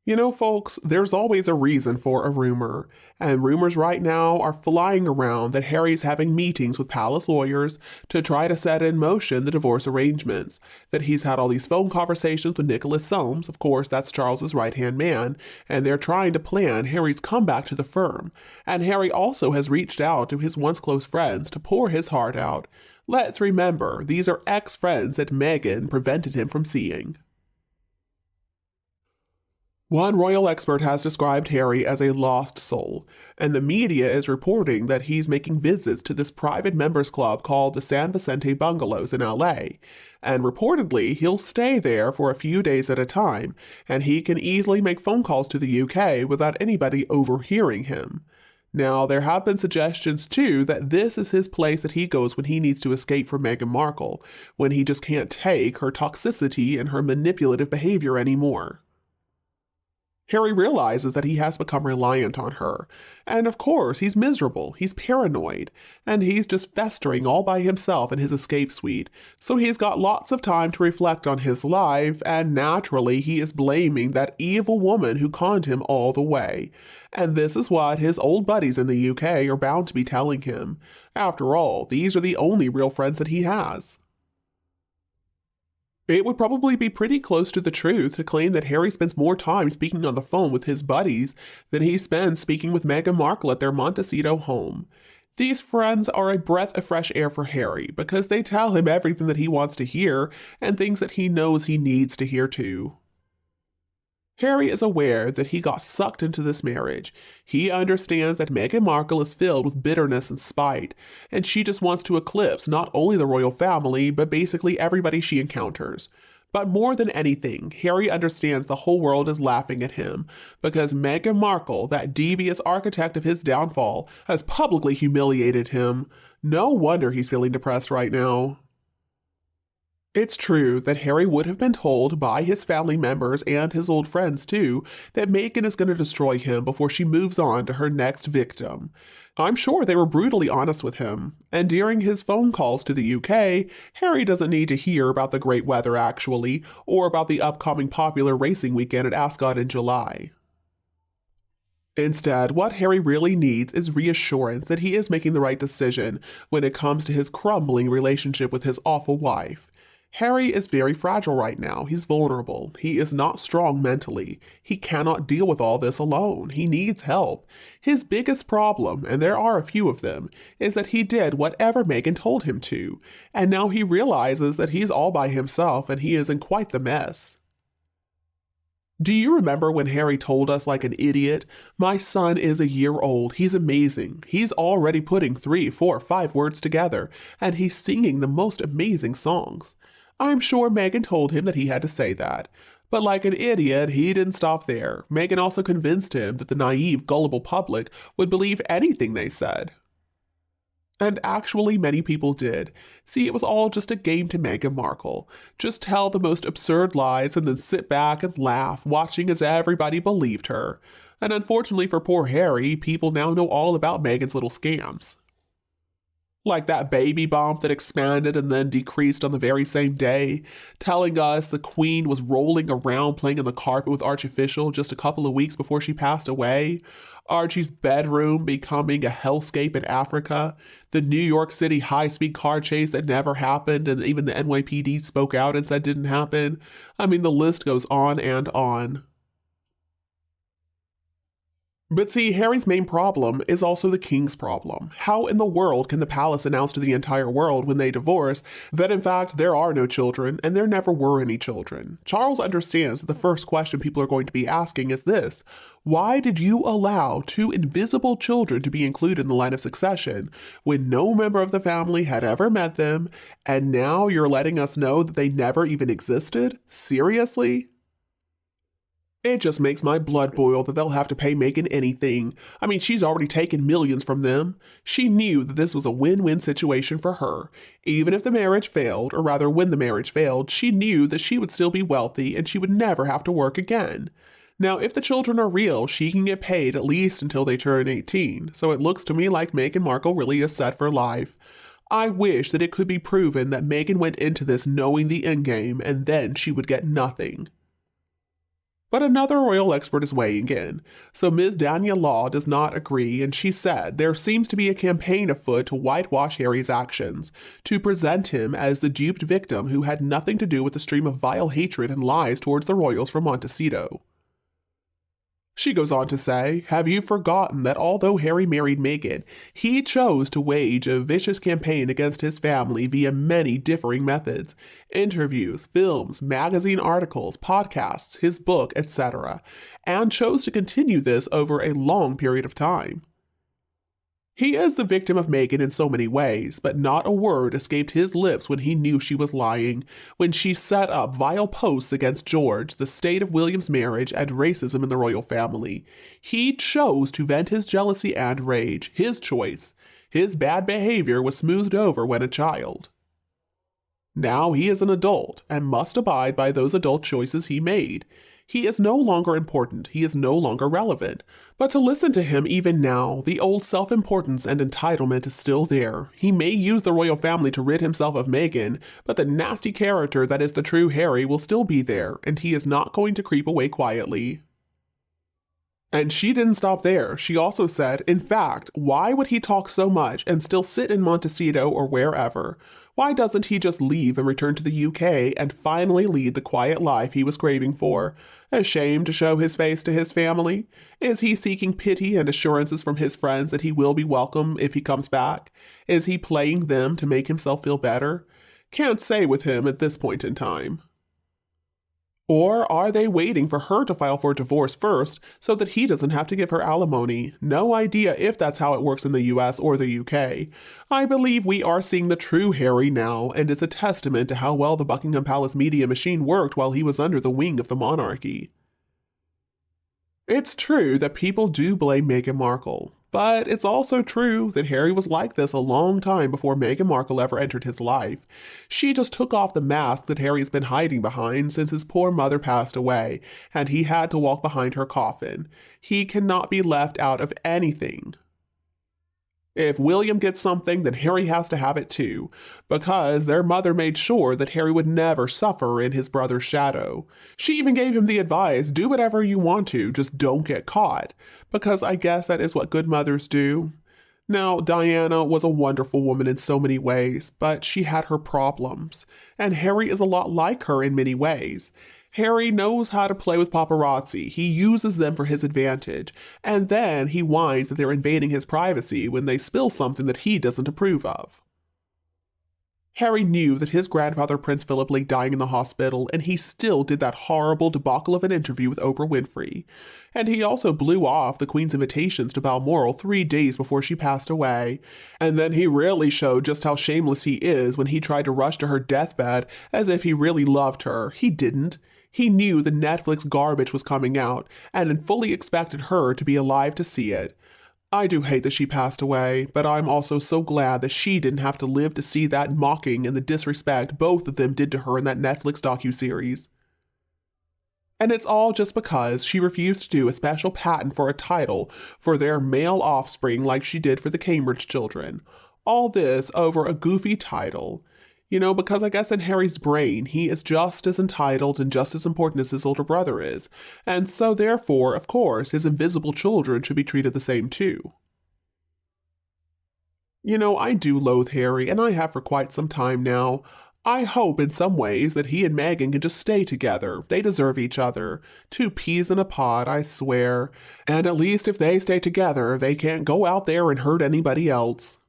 You know, folks, there's always a reason for a rumor, and rumors right now are flying around that Harry's having meetings with palace lawyers to try to set in motion the divorce arrangements, that he's had all these phone conversations with Nicholas Soames, of course, that's Charles's right-hand man, and they're trying to plan Harry's comeback to the firm, and Harry also has reached out to his once close friends to pour his heart out. Let's remember, these are ex-friends that Meghan prevented him from seeing. One royal expert has described Harry as a lost soul, and the media is reporting that he's making visits to this private members club called the San Vicente Bungalows in LA, and reportedly he'll stay there for a few days at a time, and he can easily make phone calls to the UK without anybody overhearing him. Now, there have been suggestions too that this is his place that he goes when he needs to escape from Meghan Markle, when he just can't take her toxicity and her manipulative behavior anymore. Harry realizes that he has become reliant on her, and of course he's miserable, he's paranoid, and he's just festering all by himself in his escape suite, so he's got lots of time to reflect on his life, and naturally he is blaming that evil woman who conned him all the way. And this is what his old buddies in the UK are bound to be telling him. After all, these are the only real friends that he has. It would probably be pretty close to the truth to claim that Harry spends more time speaking on the phone with his buddies than he spends speaking with Meghan Markle at their Montecito home. These friends are a breath of fresh air for Harry because they tell him everything that he wants to hear and things that he knows he needs to hear too. Harry is aware that he got sucked into this marriage. He understands that Meghan Markle is filled with bitterness and spite, and she just wants to eclipse not only the royal family, but basically everybody she encounters. But more than anything, Harry understands the whole world is laughing at him, because Meghan Markle, that devious architect of his downfall, has publicly humiliated him. No wonder he's feeling depressed right now. It's true that Harry would have been told by his family members and his old friends too that Meghan is going to destroy him before she moves on to her next victim. I'm sure they were brutally honest with him, and during his phone calls to the UK, Harry doesn't need to hear about the great weather actually, or about the upcoming popular racing weekend at Ascot in July. Instead, what Harry really needs is reassurance that he is making the right decision when it comes to his crumbling relationship with his awful wife. Harry is very fragile right now. He's vulnerable. He is not strong mentally. He cannot deal with all this alone. He needs help. His biggest problem, and there are a few of them, is that he did whatever Meghan told him to, and now he realizes that he's all by himself and he is in quite the mess. Do you remember when Harry told us like an idiot, "My son is a year old, he's amazing, he's already putting 3, 4, 5 words together, and he's singing the most amazing songs"? I'm sure Meghan told him that he had to say that. But like an idiot, he didn't stop there. Meghan also convinced him that the naive, gullible public would believe anything they said. And actually, many people did. See, it was all just a game to Meghan Markle. Just tell the most absurd lies and then sit back and laugh, watching as everybody believed her. And unfortunately for poor Harry, people now know all about Meghan's little scams. Like that baby bump that expanded and then decreased on the very same day, telling us the Queen was rolling around playing on the carpet with Archie just a couple of weeks before she passed away, Archie's bedroom becoming a hellscape in Africa, the New York City high-speed car chase that never happened and even the NYPD spoke out and said didn't happen. I mean, the list goes on and on. But see, Harry's main problem is also the king's problem. How in the world can the palace announce to the entire world when they divorce that in fact there are no children and there never were any children? Charles understands that the first question people are going to be asking is this: why did you allow 2 invisible children to be included in the line of succession when no member of the family had ever met them, and now you're letting us know that they never even existed? Seriously? It just makes my blood boil that they'll have to pay Meghan anything. I mean, she's already taken millions from them. She knew that this was a win-win situation for her. Even if the marriage failed, or rather when the marriage failed, she knew that she would still be wealthy and she would never have to work again. Now, if the children are real, she can get paid at least until they turn 18, so it looks to me like Meghan Markle really is set for life. I wish that it could be proven that Meghan went into this knowing the endgame and then she would get nothing. But another royal expert is weighing in. So Ms. Dania Law does not agree, and she said there seems to be a campaign afoot to whitewash Harry's actions, to present him as the duped victim who had nothing to do with the stream of vile hatred and lies towards the royals from Montecito. She goes on to say, have you forgotten that although Harry married Meghan, he chose to wage a vicious campaign against his family via many differing methods: interviews, films, magazine articles, podcasts, his book, etc., and chose to continue this over a long period of time. He is the victim of Meghan in so many ways, but not a word escaped his lips when he knew she was lying, when she set up vile posts against George, the state of William's marriage, and racism in the royal family. He chose to vent his jealousy and rage, his choice. His bad behavior was smoothed over when a child. Now he is an adult, and must abide by those adult choices he made. He is no longer important, he is no longer relevant. But to listen to him even now, the old self-importance and entitlement is still there. He may use the royal family to rid himself of Meghan, but the nasty character that is the true Harry will still be there, and he is not going to creep away quietly. And she didn't stop there. She also said, in fact, why would he talk so much and still sit in Montecito or wherever? Why doesn't he just leave and return to the UK and finally lead the quiet life he was craving for? Ashamed to show his face to his family? Is he seeking pity and assurances from his friends that he will be welcome if he comes back? Is he playing them to make himself feel better? Can't say with him at this point in time. Or are they waiting for her to file for divorce first so that he doesn't have to give her alimony? No idea if that's how it works in the US or the UK. I believe we are seeing the true Harry now, and it's a testament to how well the Buckingham Palace media machine worked while he was under the wing of the monarchy. It's true that people do blame Meghan Markle, but it's also true that Harry was like this a long time before Meghan Markle ever entered his life. She just took off the mask that Harry's been hiding behind since his poor mother passed away, and he had to walk behind her coffin. He cannot be left out of anything. If William gets something, then Harry has to have it too, because their mother made sure that Harry would never suffer in his brother's shadow. She even gave him the advice, do whatever you want to, just don't get caught, because I guess that is what good mothers do. Now, Diana was a wonderful woman in so many ways, but she had her problems, and Harry is a lot like her in many ways. Harry knows how to play with paparazzi. He uses them for his advantage, and then he whines that they're invading his privacy when they spill something that he doesn't approve of. Harry knew that his grandfather Prince Philip lay dying in the hospital, and he still did that horrible debacle of an interview with Oprah Winfrey. And he also blew off the Queen's invitations to Balmoral 3 days before she passed away. And then he really showed just how shameless he is when he tried to rush to her deathbed as if he really loved her. He didn't. He knew the Netflix garbage was coming out, and fully expected her to be alive to see it. I do hate that she passed away, but I'm also so glad that she didn't have to live to see that mocking and the disrespect both of them did to her in that Netflix docuseries. And it's all just because she refused to do a special patent for a title for their male offspring like she did for the Cambridge children. All this over a goofy title. You know, because I guess in Harry's brain, he is just as entitled and just as important as his older brother is, and so therefore, of course, his invisible children should be treated the same too. You know, I do loathe Harry, and I have for quite some time now. I hope in some ways that he and Meghan can just stay together. They deserve each other. 2 peas in a pod, I swear. And at least if they stay together, they can't go out there and hurt anybody else.